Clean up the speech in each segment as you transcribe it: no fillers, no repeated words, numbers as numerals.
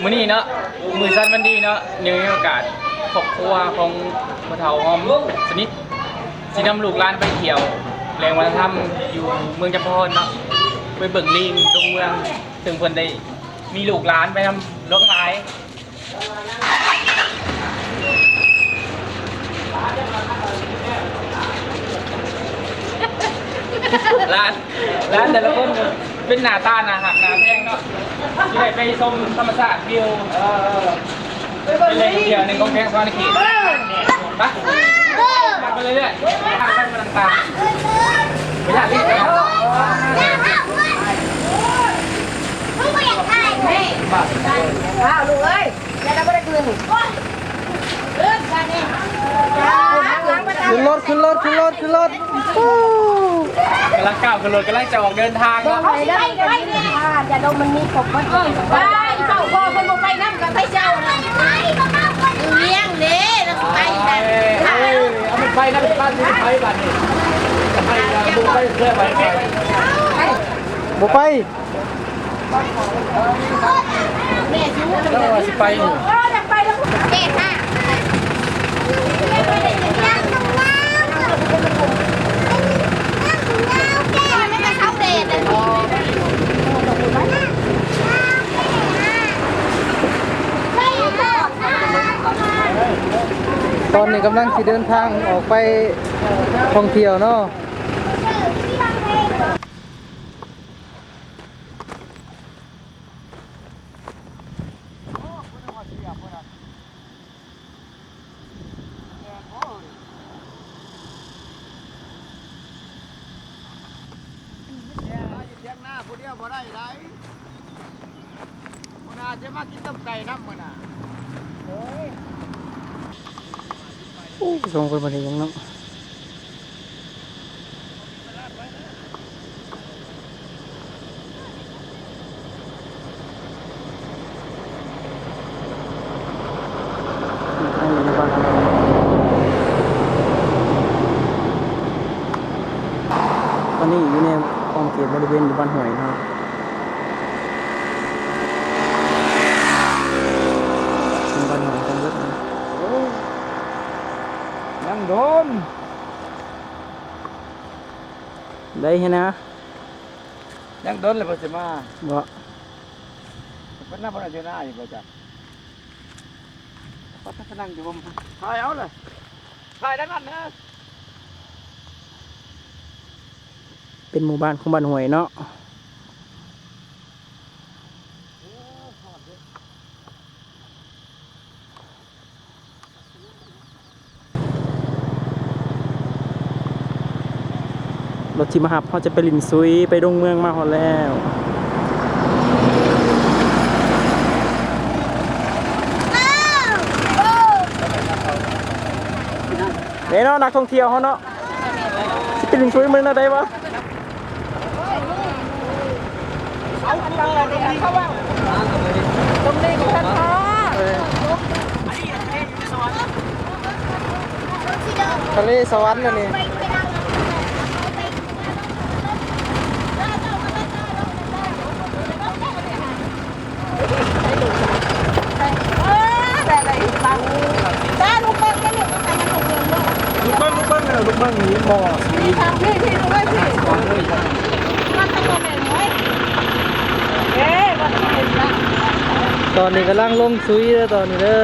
มื้อนี้เนาะมือสั้นมันดีเนาะยังมีโอกาสครอบครัวของพ่อเฒ่าหอมสนิทสินำลูกหลานไปเที่ยวแหล่งวัฒนธรรมอยู่เมืองจำพรเนาะไปเบิ่งลิงตรงเมืองถึงเพิ่นได้มีลูกหลานไปนำลงหลายร้านแต่ละคนเป็นหน้าตาหน้าหักหน้าแพงเนาะที่ได้ไปชมธรรมชาติวิวไปเลยเดียวในกองแพงสวรรค์เขตไปไปเรื่อยๆทางไปต่างๆไม่อยากรีบไปแล้วอ้าวลูกเอ้ยแล้วเราไม่ได้คืนขึ้นรถกำลังก้าวขึ้นรถกำลังจะออกเดินทาง ก็ แล้ว ไปได้อย่าดมมันมีขบมันไปเข้าพ่อคนไปน้ำกับให้เจ้านะเลี้ยงเด้แล้วไปแต่เอาไปนะบ้านที่ไปบ้านนี่ไปบุกไปเพื่อไปบุกไปแม่ชิ้นอะไร ก็สิไปจะไปแล้วเด็กค่ะตอนนี้กำลังสิเดินทางออกไปท่องเที่ยวเนาะผู้เดียวบ่ได้ไรมันอาจจะมากินต้มไก่น้ำมันอ่ะส่งไปบันนี้ยังเนาะตอนนี้อยู่ในคลองเขตบริเวณอยู่บ้านห้วยนะครับบ้านห้วยตรงเล็กยังโดนได้เห็นนะยังโดนเลยพอจะมาบ่เป็นหน้าพนักงานอยู่ป่ะจ๊ะพัฒนาอยู่บ่ถ่ายเอาเลยถ่ายด้านนั้นนะเป็นหมู่บ้านของบ้านห้วยเนาะรถที่มาหับเขาจะไปลินซุยไปดงเมืองมาหอดแล้วเนาะนักท่องเที่ยวเขาเนาะจะไปลินซุยมันอะไรวะตรงนี้ของท่านพ่อทะเลสวรรค์นะนี่ลูกเบิ้งนี้บ่อสีทางพี่ดูไว้พี่มันต้องมาแม่งไว้ตอนนี้กำลังลงซุยแล้วตอนนี้เด้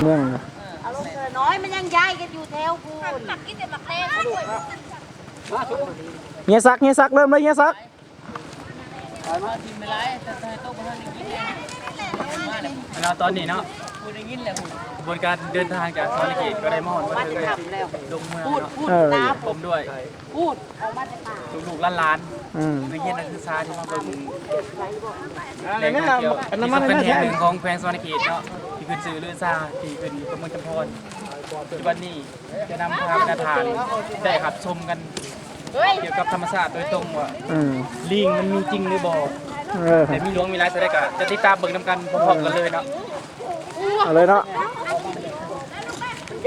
เมืองเอาลงเธอน้อยมันยังย้ายกันอยู่แถวพูนหมักกินแต่หมักแดงเฮียซักเริ่มเลยเฮียซักเราตอนนี้เนาะ บวนการเดินทางจากสวรรค์เขตก็ได้มอดมาเลยลงเมืองเนาะ เออ ผมด้วย พูดออกมาจากปาก ลูกๆล้าน อืม ๆนักเรียนนักศึกษาที่มาเบิ่งแหล่งท่องเที่ยวที่เขาเป็นแห่งหนึ่งของแขวงสวรรค์เขตเนาะที่ขึ้นชื่อเรื่องซ่าที่ขึ้นอยู่กับเมืองจำพรปัจจุบันนี้จะนำพาบรรดาทานได้ขับชมกันเกี่ยวกับธรรมชาติโดยตรงว่า อืม ลิงมันมีจริงหรือบ่ เออ แต่มีหลวงมีหลายแสดงก็จะติดตามเบิ่งนำกันพร้อมๆกันเลยเนาะ เอาเลยเนาะ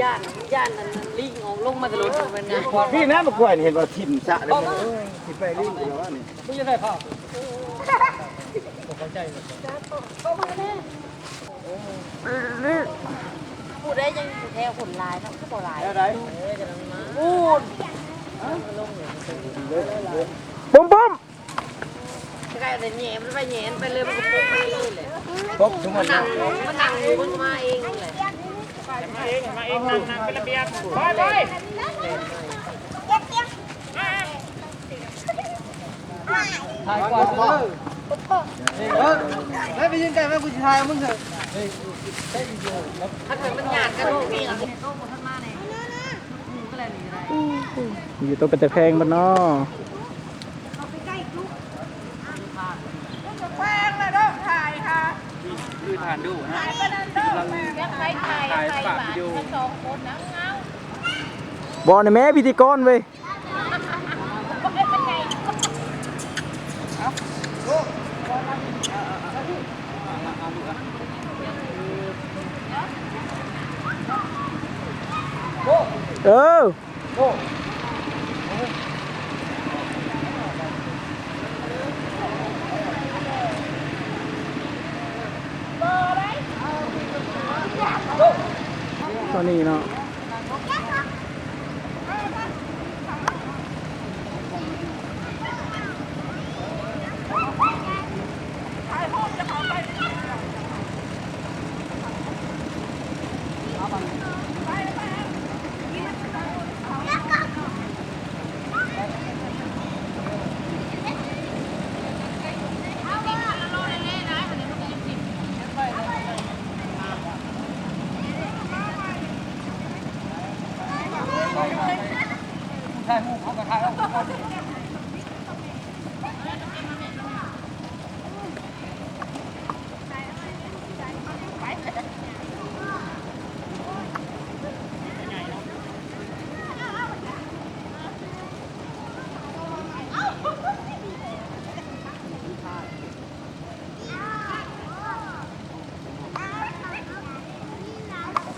ย่านนั้นลิงออกลงมาตะลุนมันนะ พี่น้ำมะกล้วยนี่เห็นว่าทิ่มสะเลยทิ่มไปรีบเลยว่านี่ ไม่ใช่ได้พ่อผมเข้าใจเลย พูดได้ยังอยู่แถวคนลายเนาะก็บ่ลาย อะไร พูด ปุ้มปุ้ม ใกล้แต่แหนมันไปแหนไปเลยมันก็ปุ๊บไปเลยเลย ปุ๊บทุกคน นั่งมันนั่งอยู่มันมาเองเลย มาเองนั่งเป็นระเบียบไปไป ถ่ายก่อนไม่ไปยิงไก่แม่กูจะถ่ายมึงเถอะ ถ้าเกิดมันหยาดกันโอ้มีอะไรโอ้มันมาเนี่ยก็เลยมีอะไร อยู่ตัวเป็นตะแคงบ้านนอ คือทานดูฮะ ยังไงถ่ายยังไงบ้านทั้งสองคนนะเงา บอลในแม่พิธีกรเว้ย ก็เป็นไง เออตอนนี้เนาะ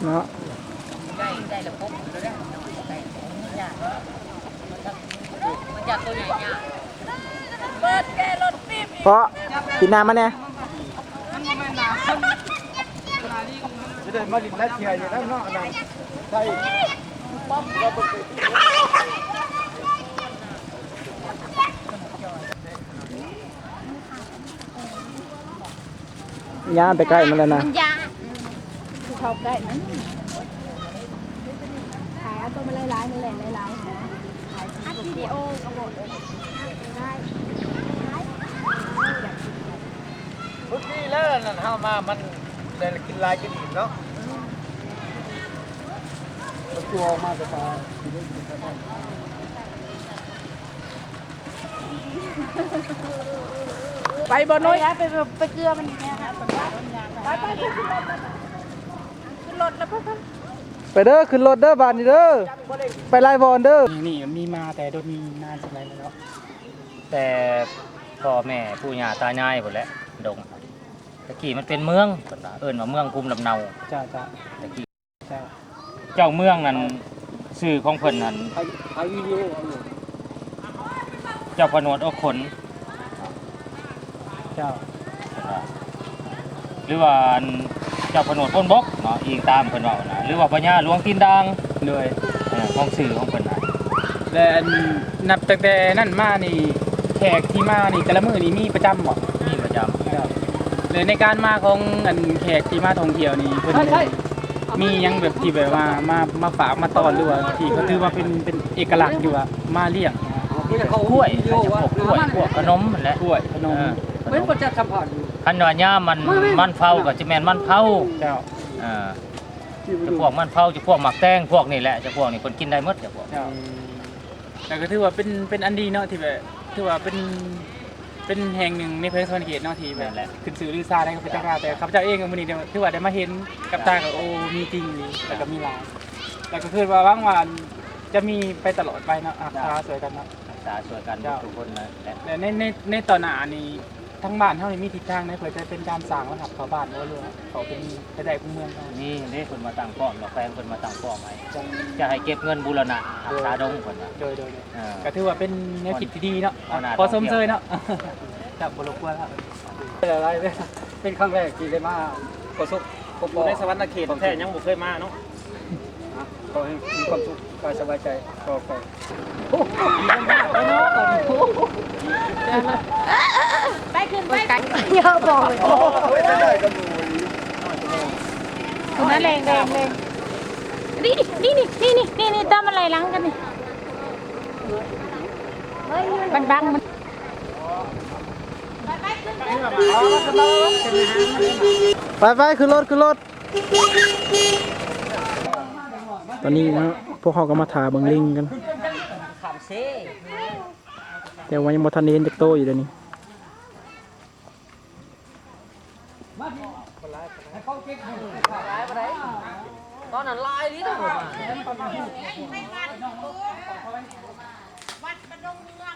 เนาะ ได้ระบบแล้วได้ได้มันหยาดมันหยาดตัวใหญ่เนี่ยเปิดแกรถปิ๊บ เพราะกินน้ำมาเนี่ย จะได้มาลินและเชียร์อย่างนั้นเนาะนะใช่ย่านไปใกล้มันแล้วนะ มันยาคือเขาใกล้นั้นขายเอาตัวมาหลายๆนี่แหละหลายๆอัดวิดีโอกระโดดได้ ทุกที่แล้วนั่นเข้ามามันได้กินลายกินอิ่มเนาะตัวออกมาจะตาย ไปบ่น้อยไปเกลือมันอย่างเงี้ยครับไปขึ้นรถแล้วเพิ่น ไปเด้อขึ้นรถเด้อบานนี่เด้อไปไล่บอลเด้อ นี่มีมาแต่โดนมีนานสักไรแล้วแต่พ่อแม่ปู่ย่าตายายหมดแล้วดงตะกี้มันเป็นเมืองเอิ้นว่าเมืองภูมิลำเนา จ้าจ้า ตะกี้ จ้า เจ้าเมืองนั้นชื่อของเพิ่นนั้น ถ่ายวิดีโอ เจ้าพนวดอกขน เจ้า หรือว่าเจ้าพนวดพ้นบกเนาะอิงตามเพิ่นเว้านะหรือว่าพญาหลวงตีนดาง เลย ของชื่อของเพิ่นน่ะ และนับตั้งแต่นั่นมานี่แขกที่มานี่แต่ละมื้อนี่มีประจำบ่ มีประจำ เลยในการมาของอันแขกที่มาท่องเที่ยวนี่เพิ่นมีหยังแบบที่แบบว่ามาฝากมาต้อนหรือว่าที่เขาถือว่าเป็นเอกลักษณ์อยู่ว่ามาเลี้ยง กล้วยพวกขนมนั่นแหละ กล้วยขนม เหมือนคนจะสัมผัส คันว่าย่ามันเฝ้าก็จะแม่นมันเผา เจ้า อ่า จะพวกมันเผาจะพวกหมักแตงพวกนี่แหละจะพวกนี่คนกินได้หมดจะพวก แต่ก็ถือว่าเป็นอันดีเนาะที่แบบถือว่าเป็นแห่งหนึ่งในประเทศสวรรค์เขตเนาะที่แบบขึ้นสื่อลือซาได้กับพระเจ้าแต่ข้าพเจ้าเองกับมื้อนี้ถือว่าได้มาเห็นกับตากับโอ้มีจริงนี่แล้วก็มีหลายแล้วก็คือว่าว่างวันจะมีไปตลอดไปเนาะอาสาสวยกันเนาะ สาช่วยกันทุกคนนะและ แต่ในตอนหน้านี้ทั้งบ้านเท่านี้มีทิศทางในเพื่อจะเป็นการสร้างระดับชาวบ้านว่าเรื่องเขาเป็นกระไดของเมืองเขา นี่คนมาตั้งป้อมแฟนคนมาตั้งป้อมไว้จะให้เก็บเงินบูรณะรักษาดงคนนะ โดยก็ถือว่าเป็นแนวคิดที่ดีเนาะพอสมเชยเนาะจับบรบกวนครับอะไรเป็นครั้งแรกที่ได้มาประสบพบในสวรรค์เขตแท้ยังบ่เคยมาเนาะขอให้มีความสุขกายสบายใจก็โอ้โหดีมากเลยเนาะ ไปขึ้นไปกันเยอะบอกเลยคุณนั่นแรงนี่ตามอะไรล้างกันนี่บังมันไปขึ้นรถตอนนี้นะพวกเขาก็มาถ่าเบิ่งลิงกันแต่ว่ายังบ่ทันเห็นจากโตอยู่เดี๋ยวนี้ตอนนั้นลายนี้ต้องมา วัดประดงเมือง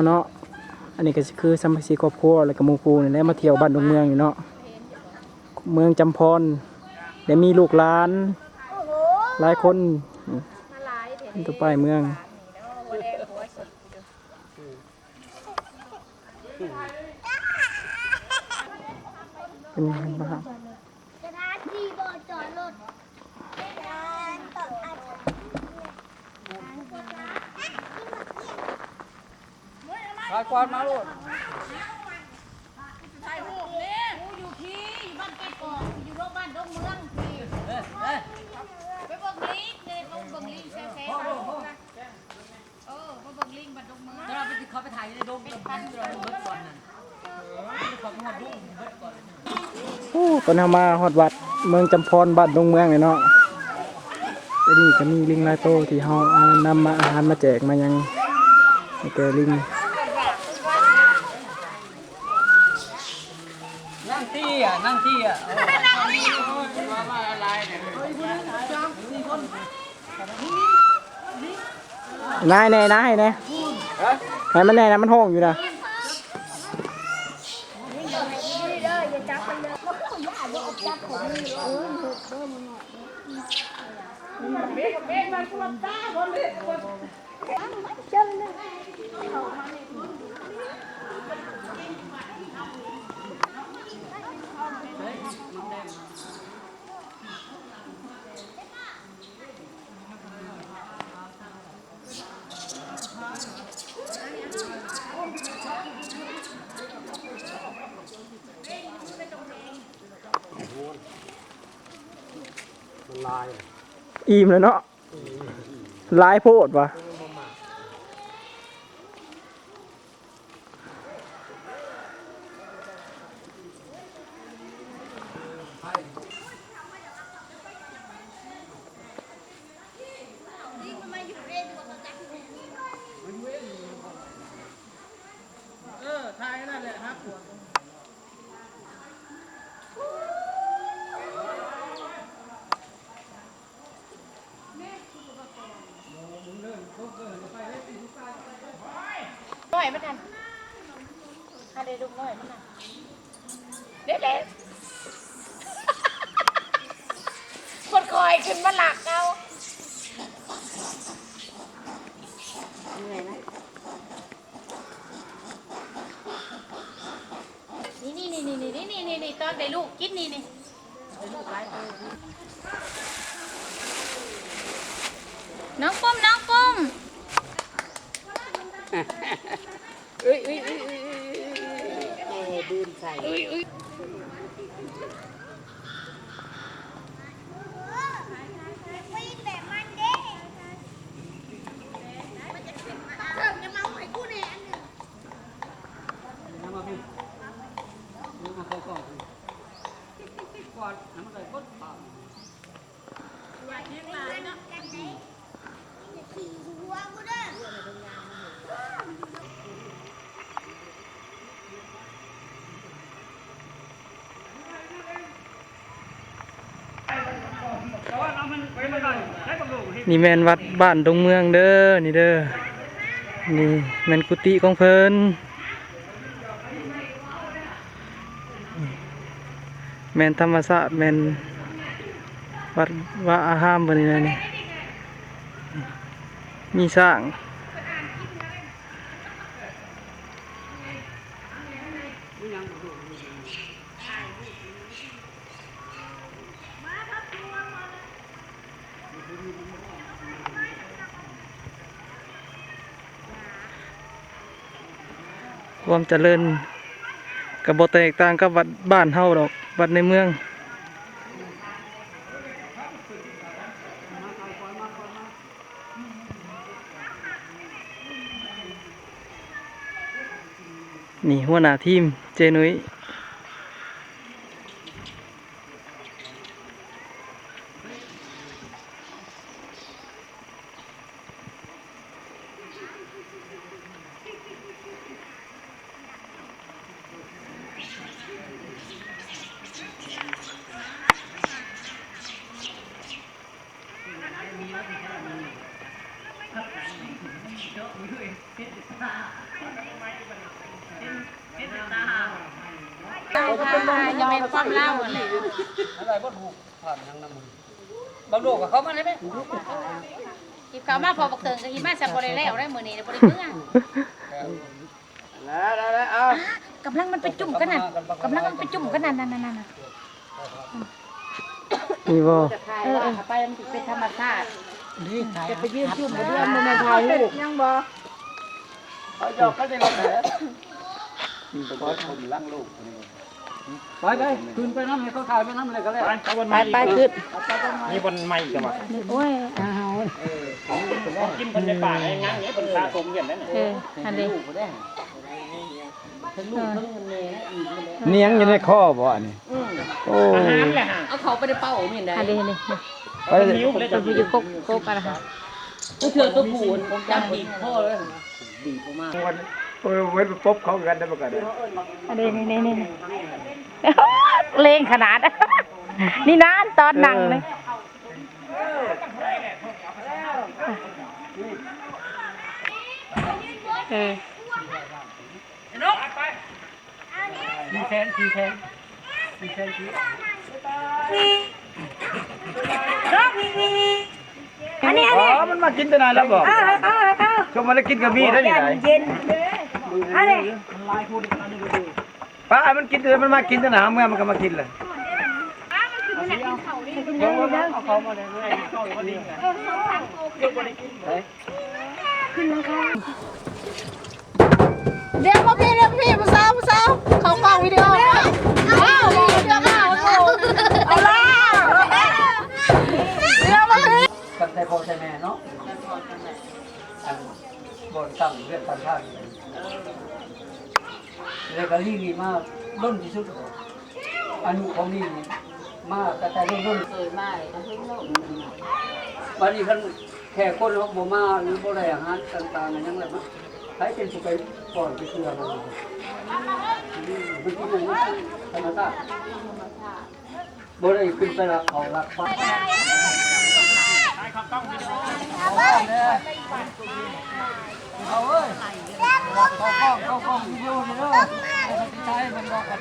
เนาะอันนี้ก็คือสมาชิกครอบครัวแล้วก็หมู่คู่นี่แหละมาเที่ยวบ้านดงเมืองอยู่เนาะเมืองจำพรได้มีลูกหลานหลายคนตัวป้ายเมืองเป็นยังไงบ้าง สถานที่บ่จอดรถลายความมาลูก ถ่ายรูปเนี่ยอยู่ที่บ้านไก่กอกอยู่โรงพยาบาลดงเมืองไปบอกลิงเลยเขาบอกลิงแซ่ๆมาบอกลิงบ้านดงเมือง เราไปเขาไปถ่ายในดงกับพันเราเบิดก่อนนั่นเขาหมดดุ้งเบิดก่อน ตอนนี้มาฮอดวัดเมืองจำพรบ้านดงเมืองเลยเนาะแต่นี่ก็มีลิงหลายโตที่เฮานำมาอาหารมาแจกมายังให้แกลิง นั่งที่อ่ะนายแน่นายแน่ให้มันแน่นะมันห้องอยู่นะ อิ่มเลยเนาะลายโพดวะถ่ายนั่นแหละครับ น้อยมันนั่นอะไรลูกน้อยมันนั่นเด็ดคนคอยขึ้นมาหลักเอานี่ตอนได้ลูกกินนี่น้องปุ้มดืนใส่ เ นี่แม่นวัดบ้านดงเมืองเด้อนี่เด้อนี่แม่นกุฏิของเพิ่นแม่นธรรมศาสตร์แม่นวัดว่าอาหามบ่นี่นะนี่มีสร้างความเจริญกับบ่แตกต่างกับวัดบ้านเฮาดอกวัดในเมืองนี่หัวหน้าทีมเจนุ้ยยังเป็นความเล่าเลย อะไรบ่ถูกผ่านทางน้ำมือบางโลกกับเขามาได้ไหม ที่เขามาพอบักเติงก็อีมาสับบ่ได้แล้วได้มื้อนี้บ่ได้เมื่อ แล้วเอา กำลังมันไปจุ่มกันนั่นกำลังมันไปจุ่มกันนั่นนั่น นี่บ่ ไปมันเป็นธรรมชาติจะไปยืนจุ่มเรื่องมันไม่ถ่ายรูปยังบ่ เขาหยอกเขาได้ลงแผลไปคืนไปน้ำให้เขาถ่ายไปน้ำอะไรก็แล้วไปขึ้น มีบนไม้จังหวะ โอ้ยเอา กินคนในป่าไงงั้นเนี่ยเป็นตาสมเห็นนั่นน่ะ อันนี้ เนียงอยู่ในข้อบ่อันนี้โอ้ อาหารแหละฮะ เอาเขาไปได้เป้ามีได้อันนี้นี่ ไป นิ้วเลย ตัวผู้อยู่กบอะไรคะตัวเถื่อนตัวผู้จับบีบพ่อเลย เว้นปุ๊บเขากันได้ประกัน อันนี้นี่เลงขนาดนี่นะตอนหนังเลยอันนี้ อ๋อมันมากินแต่ไหนแล้วบ่ชมมาแล้วกินกับมีได้ยังไง เย็นอันนี้ ป้ามันกินแต่มันมากินแต่หนาเมื่อมันก็มากินเลย เดี๋ยวพี่มาซ้าวเขาฟังวิดีโอว้าวเดี๋ยวมาเอาล่ะเดี๋ยวมาพี่ กันแต่พ่อแต่แม่เนาะบ่นตั้งเรื่องตั้งท่าแล้วก็นี่มากล้นที่สุดอายุของนี่มากแต่ล้นเคยมาเลยวันนี้ท่านแขกคนเขาบ่มาหรือบ่ได้อาหารต่างๆอย่างไรมั้งใครเป็นผู้ไปก่อนไปเชื่อมันมันกินอะไรธรรมชาติบ่ได้ขึ้นไปรักเขารักฟ้าเอาเอ้ยเข้ากล้องวิดีโอนี่เด้อใช้มันบอกกัน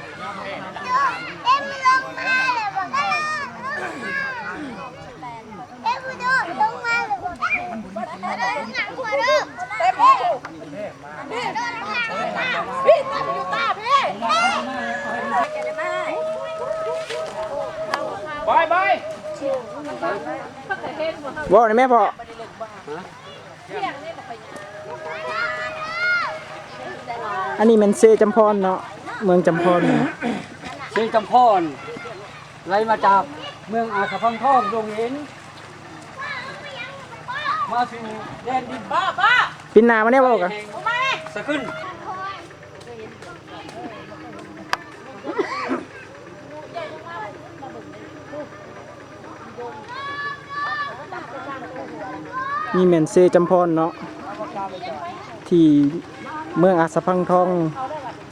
บายบายบ่ได้แม่พ่ออันนี้มันเซจำพรเนาะเมืองจำพรเซจำพรไล่มาจากเมืองอาสาพังทองดงเห็นมาสู่แดนดินบ้าปินนามาเนี่ยบ่กันสะขึ้นนี่แม่นเซจำพรเนาะที่เมืองอาสาพังทอง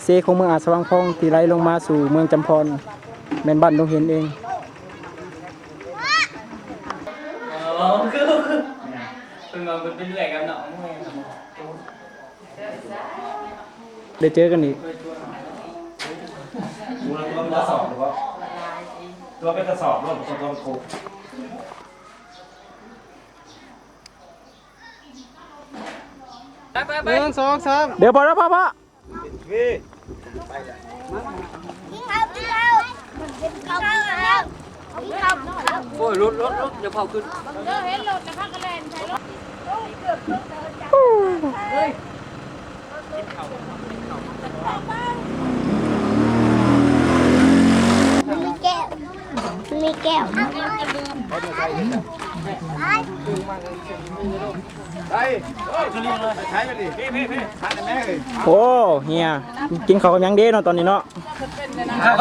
เซของเมืองอาสาพังทองที่ไหลลงมาสู่เมืองจำพรแม่นบ้านดงเห็นเอง เป็นมาเป็นเรื่อยกันเนาะ ได้เจอกันอีก ตัวเป็นกระสอบหรือว่าตัวเป็นกระสอบหรือว่าตัวเป็นโค 1 2 3เดี๋ยวพอแล้วพ่อ โอ้ยรถเดี๋ยวเผาขึ้น มีแก้ว โอ้เฮียกินข้าวกับยังเด้เนาะตอนนี้เนาะ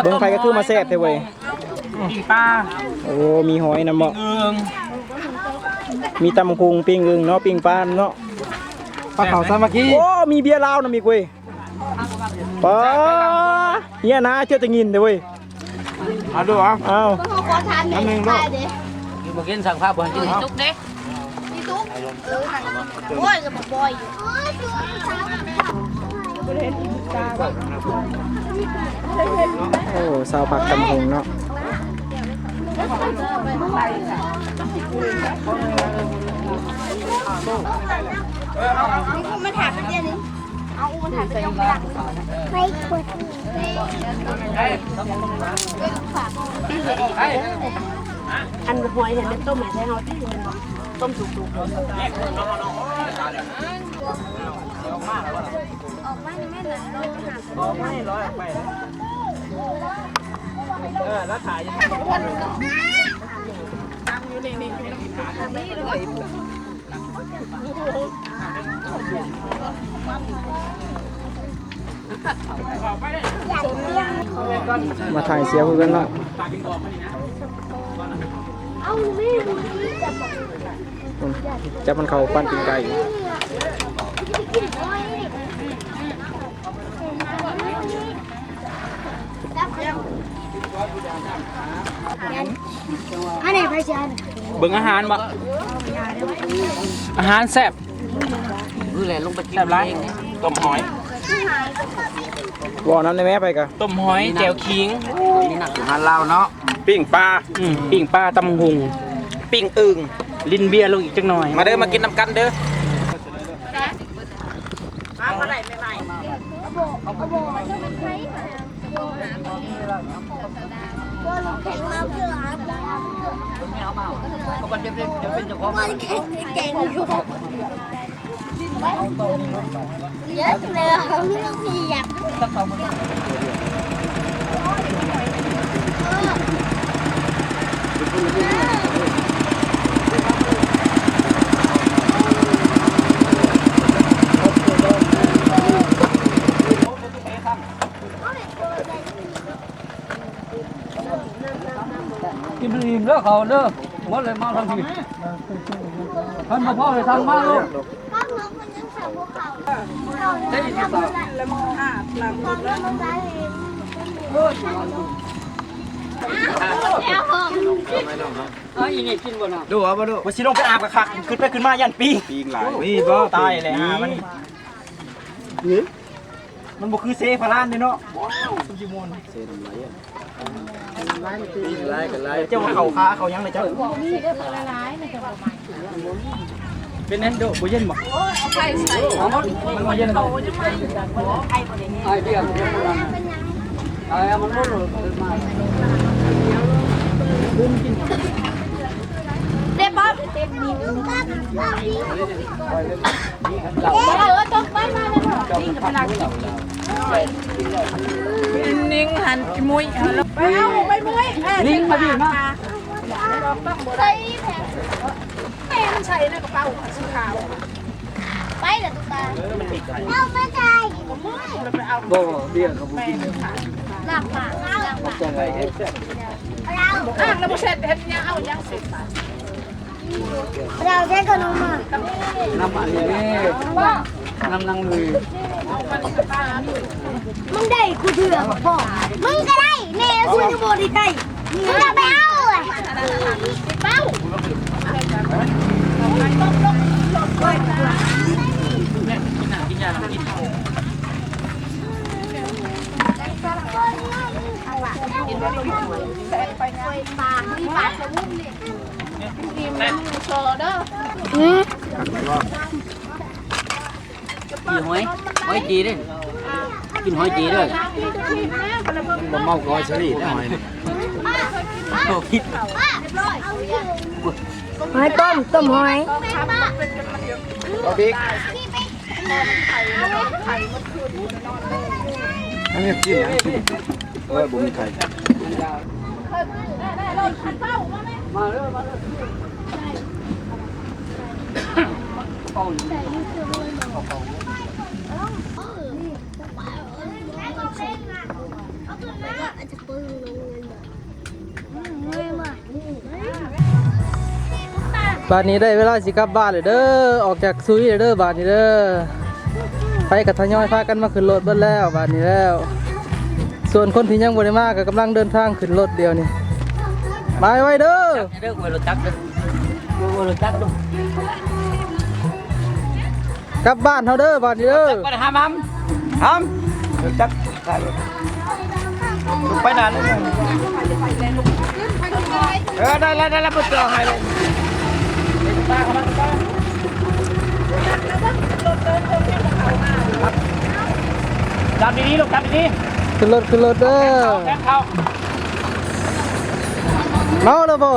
เบิ่งไผก็คือมาแซ่บเด้เว้ย ปิ้งปลา โอ้มีหอยนำเหมาะ เอือง มีตำคุงปิ้งอึ่งเนาะปิ้งปลาเนาะปลาเขาสามัคคีโอ้มีเบียร์ลาวนะมีกเว้ยป้าเฮียนะเชื่อจะงินเด้เว้ยเอาดูเอา ขอทานหนึ่งด้วย อยู่บ่กินสั่งภาพบ่ให้กิน จุกเด้ นี่ทุกโอ้ยกับบ่อยอยู่ โอ้สาวผักตำหงเนาะ มันถามเดียวนึงเอามันถามเดียวไม่ควรอันหอยเห็นเป็นต้มแม่ใช่ไหมที่มันต้มสุกๆออกมาไม่เหมือนเราหา ไม่ร้อยไปแล้วถ่ายมาถ่ายเสียคุยกันเนาะ เอาไม่รู้ จับมันเข้าปั้นกินไก่ อันไหนพระจันทร์ เบิ่งอาหารบ่อาหารแซ่บ คือแหละลงไปกิน แซ่บหลาย เอง ต้มหอย วอน้ำในแม่ไปกะ ต้มหอยแจ่วขิง นี่หนักอยู่ อาหารลาวเนาะปิ้งปลา ปิ้งปลาตำหุง ปิ้งอึ่ง ลิ้นเบียร์ลงอีกจักหน่อย มาเด้อมากินน้ำกันเด้อ แข่งมาเพื่อหา ก็มันจะเป็นเจ้าของ มันแข่งแข่งอยู่เยอะเลยพี่อยากกินอิ่มเด้อเขาเด้อหมดเลยมาทำทีท่านพ่อเลยทำมาลูก ป้าน้องคนยังสาวเขา ได้ยินสาว แล้วมองหาหลังคนแล้วมันได้แล้วห้อง อ้อีนี่กินบ่น่ะ ดูเอาบ่ดู ว่าสิลงไปอาบกับคักขึ้นไปขึ้นมายันปี ปิ้งหลายนี่บ่ ตายเลยฮะมันบ่คือเซฟาลานเด้เนาะ หลายกันหลาย เจ้าว่าเขาค้าเขายังเลยเจ้าเป็นแน่นโดบ่เย็นบ่ มันมาเย็นเขาไอ้เดียวไอ้มันรู้มา เด็บป๊อปเด็บนี่ต้องไปมาเลยนิ่งหันมุ้ยไปเอาไปมุ้ย ลิงมาดิมา ใส่แม่มันใส่ในกระเป๋าสีขาวไปเดี๋ยวตุ๊กตาเอาไปใจ บ่เบี้ยเขาบ่กิน หลับปากหลับปาก จังไง เราอ่างเราเสร็จเห็นยังเอายังเสร็จเราได้ขนมมา น้ำอันนี้น้ำนังเลย มึงได้กูเถื่อนพ่อมึงก็ได้แน่คุณจะบอกได้มึงจะไปเอาเลยเป้า นั่น โชเด้อ จีหอยจีดิกินหอยจีด้วย บ่เมาก็เฉลี่ยได้หอย โอ้พิษ หอยต้มหอย เอาบิ๊กอันนี้กินนะบ่มีไข่ มาเร็วมาเร็ว บาทนี้ได้เวลาสิกลับบ้านเลยเด้อออกจากซุยเลยเด้อบาทนี้เด้อไปกับทยอยพากันมาขึ้นรถเบิดแล้วบาทนี้แล้ว ส่วนคนที่ยังบ่ได้มาก็กำลังเดินทางขึ้นรถเดียวนี่มาไว้เด้อ เด้อกูรถจักรเด้อกูรถจักรดู กลับบ้านเฮาเด้อบาทนี้เด้อ ไปหามจักรไปนานเลยได้แล้วปุ๊บเอาให้เลย จับดีๆลูกจับดี ขึ้นรถเด้อ ๆแขนเข้า เมาแล้วบ่